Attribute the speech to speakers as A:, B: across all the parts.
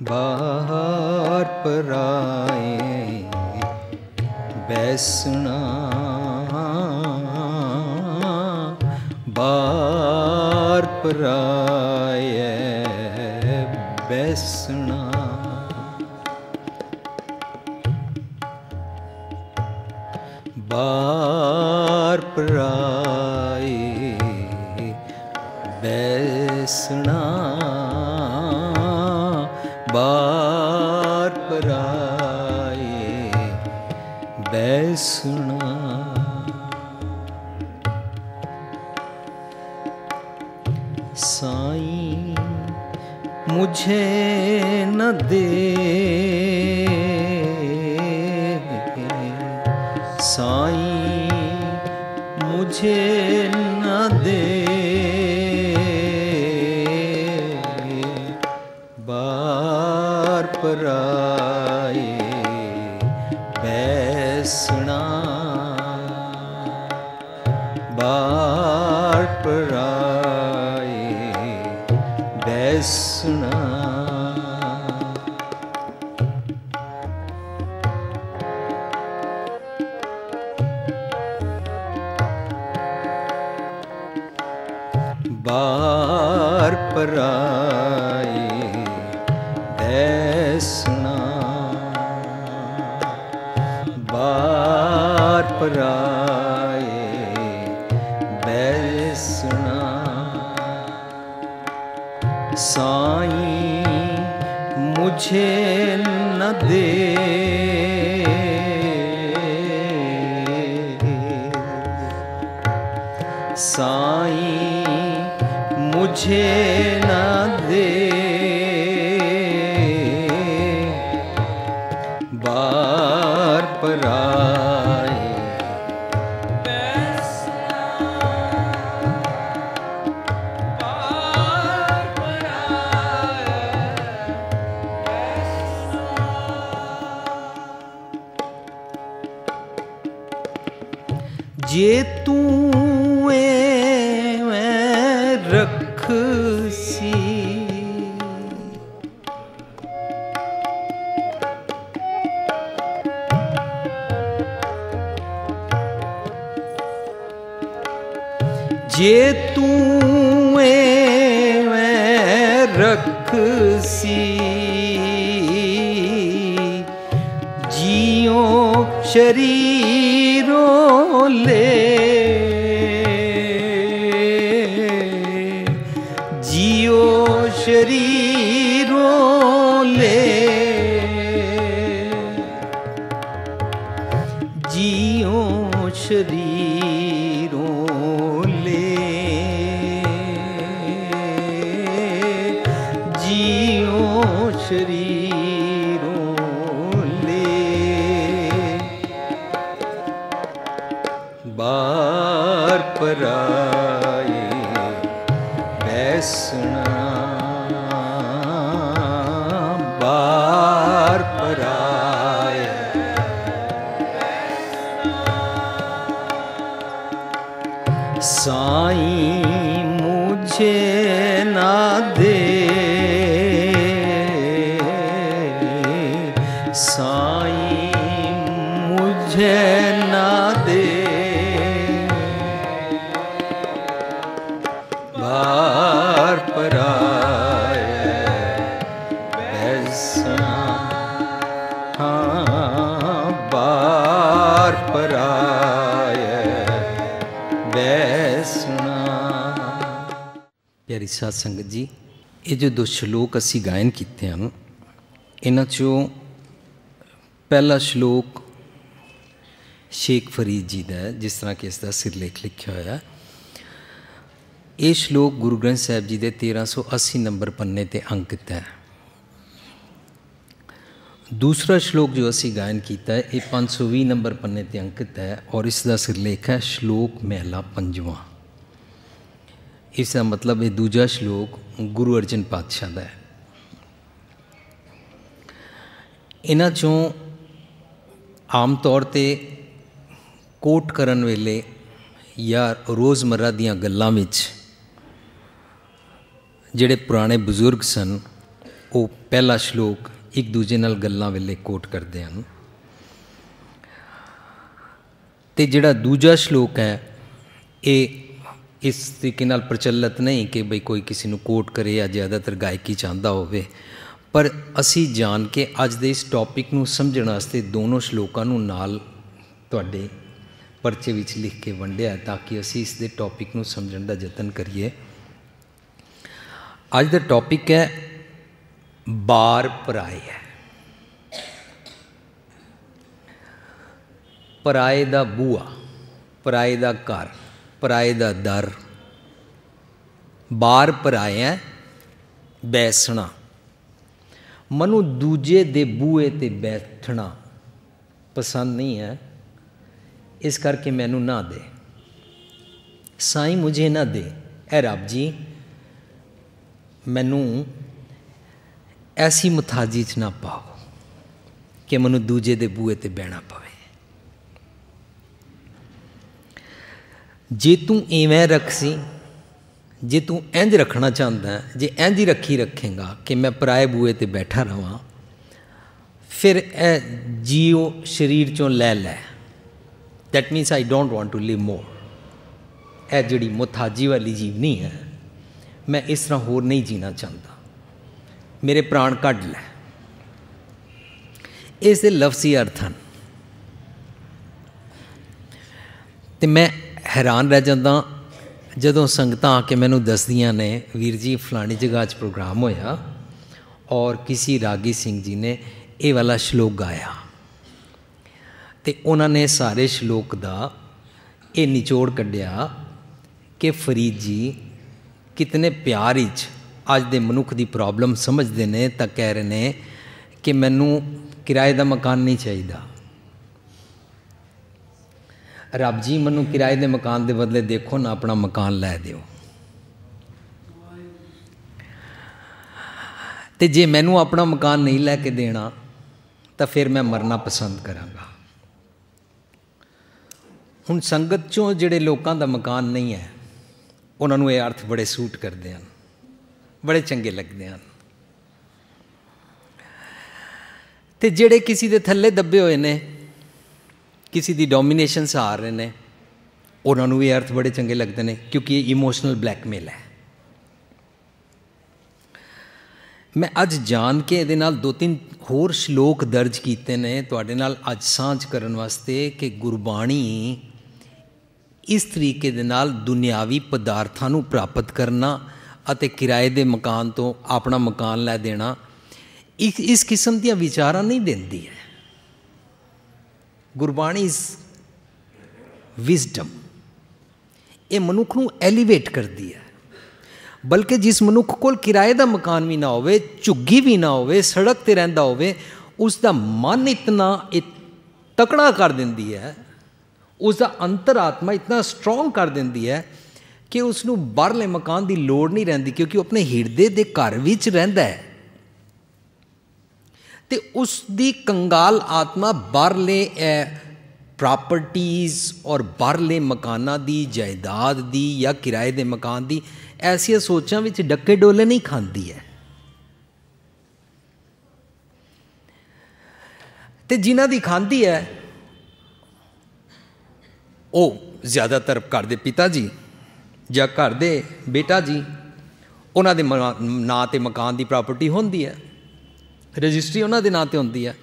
A: बाहर पराए बैसना, बाहर पराए बैसना, बाहर पराए बैसना, बार पराए बैसना। साईं मुझे न दे, साईं मुझे न दे, बार पराए बैसना, बार पराए बैसना। बार पराए बैसना, बार पराए बैसना। साईं मुझे न दे, साईं मुझे न दे, बार पराए बैसना, बार पराए बैसना। जे तू रख सी, जे तू रख सी, जियो शरीरों ले, जियो शरीरों ले, जियो शरीरों ले, जियो शरीरों ले, बार पराए बैसना, बार पराए बैसना। साईं मुझे ना दे, साईं मुझे ना दे, बार पराए बैसना, हाँ बार पराए बैसना। प्यारी साध संगत जी, ये जो दो श्लोक असी गायन किए हैं, इन्हां चों पहला श्लोक शेख फरीद जी का है, जिस तरह कि इसका सिरलेख लिखा होया। ये श्लोक गुरु ग्रंथ साहिब जी के 1380 नंबर पन्ने ते अंकित है। दूसरा श्लोक जो असी गायन किया है ये 520 नंबर पन्ने ते अंकित है और इसका सिरलेख है श्लोक महला पंजवां। इसका मतलब ये दूजा श्लोक गुरु अर्जन पातशाह का है। इन्हां चों आम तौर पर कोट करन वेले या रोज़मर्रा दीयां गल्लां विच जिहड़े पुराने बजुर्ग सन वो पहला श्लोक एक दूजे नाल गल्लां वेले कोट करते हैं ते जिहड़ा दूजा श्लोक है ये इस तरीके नाल प्रचलित नहीं कि बई कोई किसी नूं कोट करे या ज़्यादातर गायकी चाहता होवे, पर असी जान के अज दे इस टॉपिक नूं समझण वास्ते दोनों श्लोकां नूं नाल तुहाडे परचे विच लिख के वंडिया ताकि असी इस दे टॉपिक नूं समझण दा यतन करिए। अज दा टॉपिक है बार पराए है। पराए दा बूआ, पराए दा घर, पराए दा दर, बार पराए है बैसना। मनु दूजे दे बूए ते बैठना पसंद नहीं है, इस करके मैनू ना दे, साईं मुझे ना दे। ए रब जी मैनू ऐसी मुथाजी च ना पाओ कि मैनू दूजे दे बूए ते बहना पवे। जे तू इवें रख सी, जे तू इंज रखना चाहता है, जे इंज ही रखी रखेगा कि मैं पराए बूए ते बैठा रहा, फिर ए जीओ शरीर चों लै लै। That means I don't want to live more. ए जिहड़ी मुथाजी वाली जीवनी है, मैं इस तरह होर नहीं जीना चाहता, मेरे प्राण कढ़ लै। इस दे लफ्जी अर्थ हैं तो मैं हैरान रह जाता जदों संगतां आके मैनू दसदियां ने वीर जी फलानी जगह च प्रोग्राम होया और किसी रागी सिंह जी ने ये वाला श्लोक गाया तो उन्होंने सारे श्लोक का ये निचोड़ कढ़िया कि फरीद जी कितने प्यार विच अज दे मनुख की प्रॉब्लम समझते हैं, तो कह रहे हैं कि मैनू किराए का मकान नहीं चाहिए, रब जी मैनू किराए के मकान के बदले देखो ना अपना मकान लै दिओ। तो जे मैनू अपना मकान नहीं लैके देना तो फिर मैं मरना पसंद करांगा। हुण संगत चों जिहड़े लोकां दा मकान नहीं है उन्होंने ये अर्थ बड़े सूट करते हैं, बड़े चंगे लगते हैं। तो जिहड़े किसी दे थल्ले दबे हुए ने, किसी दी डोमीनेशन सहार रहे हैं, उन्होंने ये अर्थ बड़े चंगे लगते हैं क्योंकि ये इमोशनल ब्लैकमेल है। मैं अज जान के ये नाल 2-3 होर श्लोक दर्ज किए हैं तुहाडे नाल अज सांझ करन वास्ते कि गुरबाणी इस तरीके दे नाल दुनियावी पदार्थां नूं प्राप्त करना अते किराए दे मकान तो अपना मकान लै देना इस किस्म दी विचारां नहीं देंदी है। गुरबाणी इज विजडम, ये मनुख नूं एलीवेट करती है। बल्कि जिस मनुख कोल किराए का मकान भी ना होवे, झुग्गी भी ना होवे, सड़क ते रहिंदा होवे, उसका मन इतना तकड़ा कर देंदी है, उसका अंतरात्मा इतना स्ट्रोंग कर देंदी है कि उसनूं बाहरले मकान की लोड़ नहीं रहिंदी क्योंकि वो अपने हिरदे दे घर विच रहिंदा है। ते उसकी कंगाल आत्मा बाहरले प्रॉपर्टीज़ और बाहरले मकाना दी, जायदाद दी या किराए दे मकान दी ऐसिया सोचां विच डक्के डोले नहीं खांदी है। ते जिन्हां दी खांदी है वो ज़्यादातर घर दे पिता जी या घर दे बेटा जी, उन्हां दे नां ते मकान की प्रॉपर्टी होंदी है, रजिस्ट्री उन्हां दे नां ते होंदी है,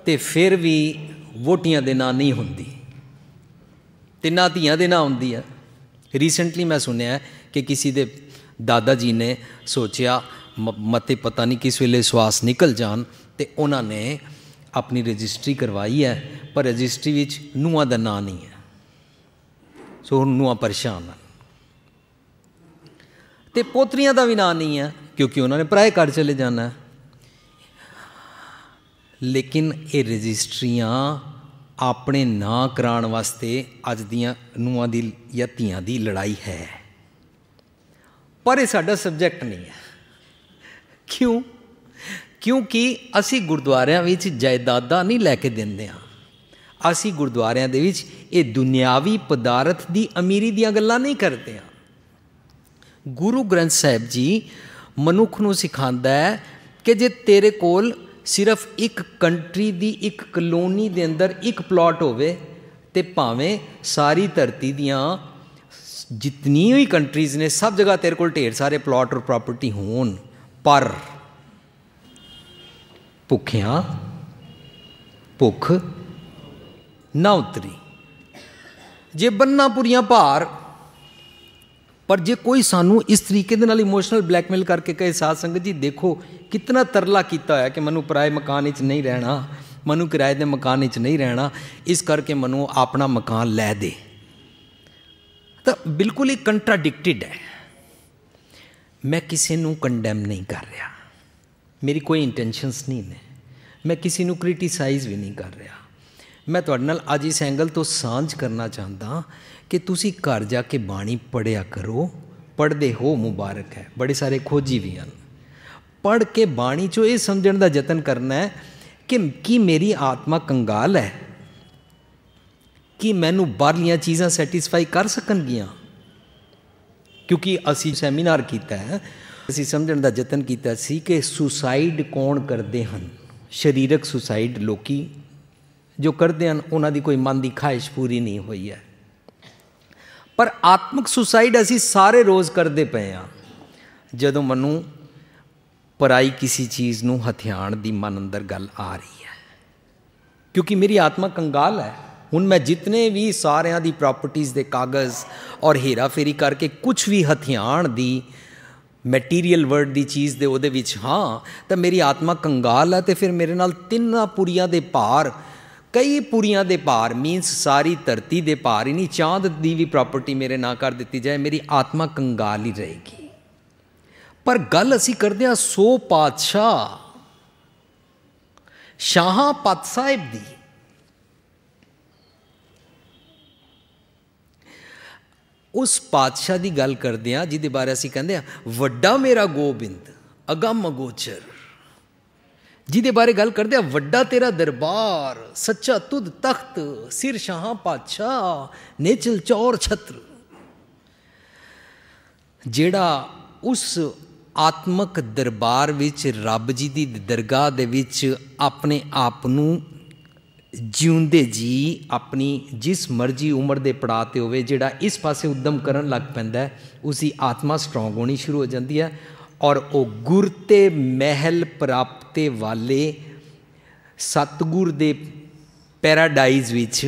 A: ते फिर भी वोटियां दे नां नहीं होंदी, ते ना धियां दे नां होंदी है। रीसेंटली मैं सुनिया कि किसी दे दादा जी ने सोचा मते पता नहीं किस वेले श्वास निकल जान, तो उन्होंने अपनी रजिस्ट्री करवाई है, पर रजिस्ट्री विच नूंहां दा नां नहीं है। सो हुण नूंहां परेशान है, तो पोतरियां दा भी नां नहीं है क्योंकि उन्होंने पराए घर चले जाना है। लेकिन ये रजिस्ट्रियां अपने नां कराउण वास्ते अज दियां नूंहां दी या धीआं दी लड़ाई है, पर यह साडा सबजैक्ट नहीं है। क्यों? क्योंकि असी गुरुद्वारियां विच जायदादां नहीं लैके दिंदे हां, असी गुरुद्वारियां दे विच ये दुनियावी पदार्थ दी अमीरी दियां गल्लां नहीं करते हां। गुरु ग्रंथ साहिब जी मनुख नूं सिखांदा है कि जे तेरे कोल सिर्फ एक कंट्री दी एक कलोनी दे अंदर एक प्लॉट होवे, ते भावें सारी धरती दियां जितनी भी कंट्रीज़ ने सब जगह तेरे कोल ढेर सारे प्लॉट और प्रॉपर्टी होन, पर भुखियां भुख ना उतरी, जे बन्ना पूरियां भार। पर जे कोई सानू इस तरीके दे नाल इमोशनल ब्लैकमेल करके कहे साध संगत जी देखो कितना तरला किया है कि मनु पराए मकान च नहीं रहना, मनु किराए के मकान च नहीं रहना, इस करके मनु अपना मकान लै दे, तो बिल्कुल ही कंट्राडिक्टिड है। मैं किसी नू कंडैम नहीं कर रहा, मेरी कोई इंटेंशनस नहीं ने, मैं किसी नू क्रिटिसाइज़ भी नहीं कर रहा। मैं तुहाडे नाल अज इस एंगल तो सांझ करना चाहता कि तुसी घर जाके बाणी पढ़िया करो, पढ़ते हो मुबारक है, बड़े सारे खोजी भी हैं। पढ़ के बाणी चो ये समझण दा यतन करना है कि मेरी आत्मा कंगाल है, कि मैनू बाहरलियां चीज़ां सैटिस्फाई कर सकणगियां। क्योंकि असी सैमीनार कीता है, असी समझण दा यतन कीता सी कि सुसाइड कौन करते हैं। शरीरक सुसाइड लोकी जो करते हैं उन्हां दी कोई मन की ख्वाहिश पूरी नहीं हुई है, पर आत्मक सुसाइड असी सारे रोज़ करते पे हाँ। जदों मनु पराई किसी चीज़ नूं हथियाण दी मन अंदर गल आ रही है, क्योंकि मेरी आत्मा कंगाल है। हुण मैं जितने भी सारियां दी प्रॉपर्टीज़ दे कागज़ और हेरा फेरी करके कुछ भी हथियाण दी मैटीरियल वर्ल्ड दी चीज़ दे उहदे विच हाँ, तो मेरी आत्मा कंगाल है। तो फिर मेरे नाल तिन्नां पुरियां दे पार, कई पुरियां दे पार मीनस सारी धरती दे पार ही नहीं, चांद दी भी प्रॉपर्टी मेरे ना कर दी जाए, मेरी आत्मा कंगाल ही रहेगी। पर गल असी करते हैं 100 पातशाह शाहां पत साहिब दी। उस पातशाह की गल करते हैं जिहदे बारे असी कहते हैं वड्डा मेरा गोबिंद अगम अगोचर, जिहदे बारे गल करते हैं वड्डा तेरा दरबार सच्चा तुद तख्त सिर शाहां पातशाह नेचल चौर छत्र। जेड़ा उस आत्मक दरबार विच रब जी की दरगाह दे विच अपने आप नूं जिउंदे जी अपनी जिस मर्जी उम्र के पड़ाव ते होवे, जेड़ा इस पासे उद्यम करन लग पैंदा है, उसकी आत्मा स्ट्रोंग होनी शुरू हो जाती है और वो गुर ते महल प्राप्ते वाले सतगुर दे पैराडाइज विच,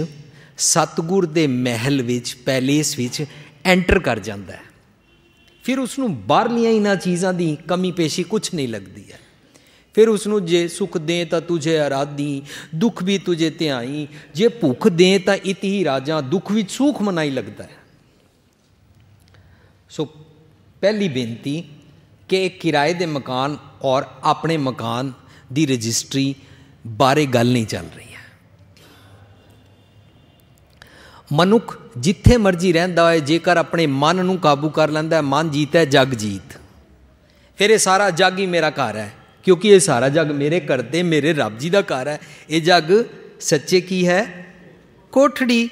A: सतगुर दे महल विच, पैलेस विच एंटर कर जाता है। फिर उसनूं बाहरलियां इन्हां चीज़ां दी कमी पेशी कुछ नहीं लगती है। फिर उसनूं जे सुख दें तो तुझे आराधी, दुख भी तुझे ध्याई, जे भुख दें तो इत ही राजा, दुख भी सुख मनाई लगता है। सो पहली बेनती कि किराए दे मकान और अपने मकान दी रजिस्ट्री बारे गल नहीं चल रही है। मनुख जिथे मर्जी रहिंदा होए, जेकर अपने मन नूं काबू कर लैंदा है, मन जीत है जग जीत, फिर ये सारा जग ही मेरा घर है, क्योंकि ये सारा जग मेरे करते मेरे रब जी का घर है। ये जग सच्चे की है कोठड़ी,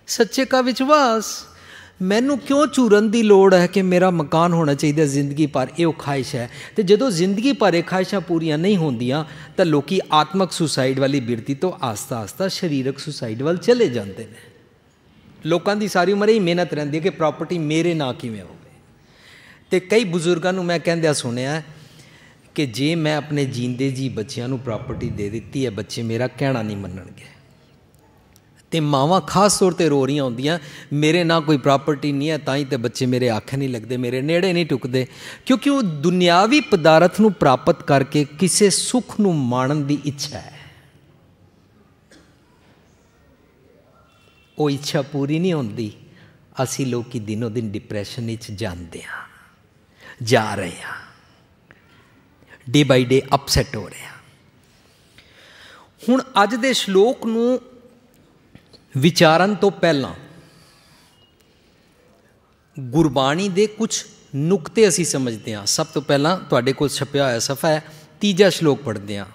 A: सच्चे का विश्वास। मैनू क्यों चूरन की लोड़ है कि मेरा मकान होना चाहिए जिंदगी भर, ये ख्वाहिश है। तो जो जिंदगी भर ये ख्वाहिशां पूरियां नहीं होंदियां तो लोग आत्मक सुसाइड वाली बिरती तो आस्ता आस्ता शरीरक सुसाइड वाल चले जाते हैं। लोगों की सारी उम्र ही मेहनत रहिंदी है कि प्रॉपर्टी मेरे ना किवें होवे। तो कई बजुर्गों को मैं कहंदिया सुनिया कि जे मैं अपने जींदे जी बच्चों को प्रॉपर्टी दे दी है, बच्चे मेरा कहना नहीं मनणगे, तो मावां खास तौर पर रो रही होंदियां, मेरे ना कोई प्रॉपर्टी नहीं है, ताई तो बच्चे मेरे आखे नहीं लगते, मेरे नेड़े नहीं टुकते, क्योंकि वो दुनियावी पदार्थ नूं प्राप्त करके किसी सुख नूं माणन की इच्छा है। वो इच्छा पूरी नहीं होती, असी लोग दिनों दिन डिप्रैशन विच जाते हैं, जा रहे हैं, डे बाई डे अपसैट हो रहे हैं। हुण अज दे श्लोक नूं विचारन तो पहला गुरबाणी दे कुछ नुकते असी समझते हैं। सब तो पहला तुहाडे कोल छपया होया सफ़ा है, तीजा श्लोक पढ़ते हैं।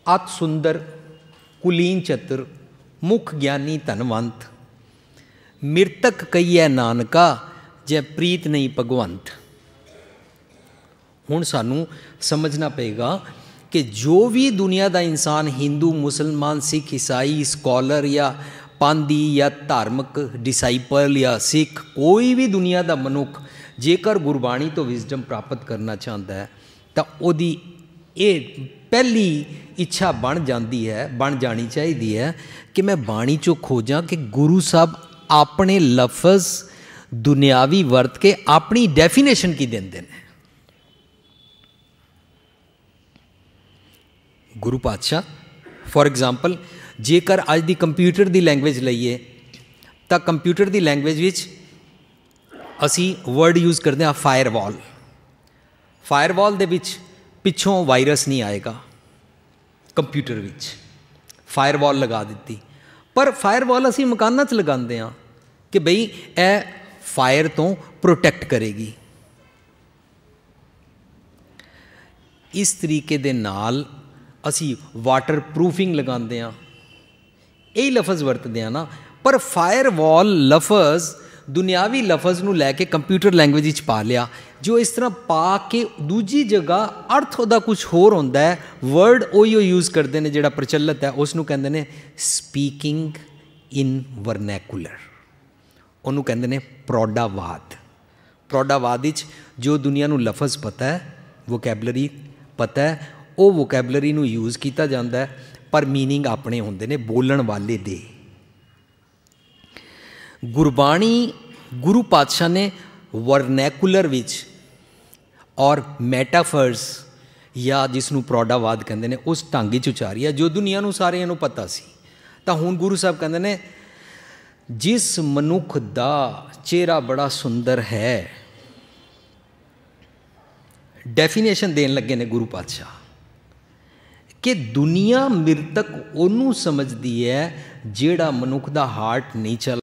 A: अत सुंदर कुलीन चतुर मुख ज्ञानी धनवंत, मृतक कहिए नानका जै प्रीत नहीं भगवंत। हुण सानू समझना पेगा कि जो भी दुनिया का इंसान हिंदू मुसलमान सिख ईसाई स्कॉलर या पांदी या धार्मिक डिसाइपल या सिख, कोई भी दुनिया का मनुख जेकर गुरबाणी तो विजडम प्राप्त करना चाहता है तो ओदी ये पहली इच्छा बन जाती है, बन जानी चाहिए कि मैं बाणी चो खोजा कि गुरु साहब अपने लफज दुनियावी वर्त के अपनी डेफिनेशन की देंदे ने। गुरु पातशाह फॉर एग्जाम्पल जेकर अज की कंप्यूटर की लैंग्वेज लईए तो कंप्यूटर की लैंग्वेज विच असी वर्ड यूज़ करते हैं फायरवॉल। फायरवॉल दे विच पिछों वायरस नहीं आएगा, कंप्यूटर विच फायरवॉल लगा दी, पर फायरवॉल असी मकानां च लगाते हैं कि बई ए फायर तो प्रोटैक्ट करेगी। इस तरीके दे नाल असी वाटर प्रूफिंग लगाते हैं, यही लफज वरतते हैं ना। पर फायरवॉल लफज दुनियावी लफज नूं लैके कंप्यूटर लैंग्वेज विच पा लिया, जो इस तरह पा के दूजी जगह अर्थ उहदा कुछ होर होंदा है, वर्ड उही यूज़ करते हैं जिहड़ा प्रचलित है, उसनूं कहंदे ने स्पीकिंग इन वरनैकुलर, उहनूं कहंदे ने प्रौढ़ावाद। प्रौढ़ावाद विच जो दुनिया नूं लफज पता है, वोकैबलरी पता है, वो वोकैबलरी नूं यूज़ किया जाता है, पर मीनिंग अपने होंदे ने बोलण वाले दे। गुरबाणी गुरु पातशाह ने वरनैकुलर विच और मैटाफर्स या जिसनूं प्रौढ़ावाद कहंदे ने उस ढंग विच उचारी है जो दुनिया नूं सारिਆਂ नूं पता सी। तां हुण गुरु साहब कहंदे ने जिस मनुख दा चेहरा बड़ा सुंदर है, डेफिनेशन देन लगे ने गुरु पातशाह कि दुनिया मृतक ओनू समझदी है जेड़ा मनुख दा हार्ट नहीं चल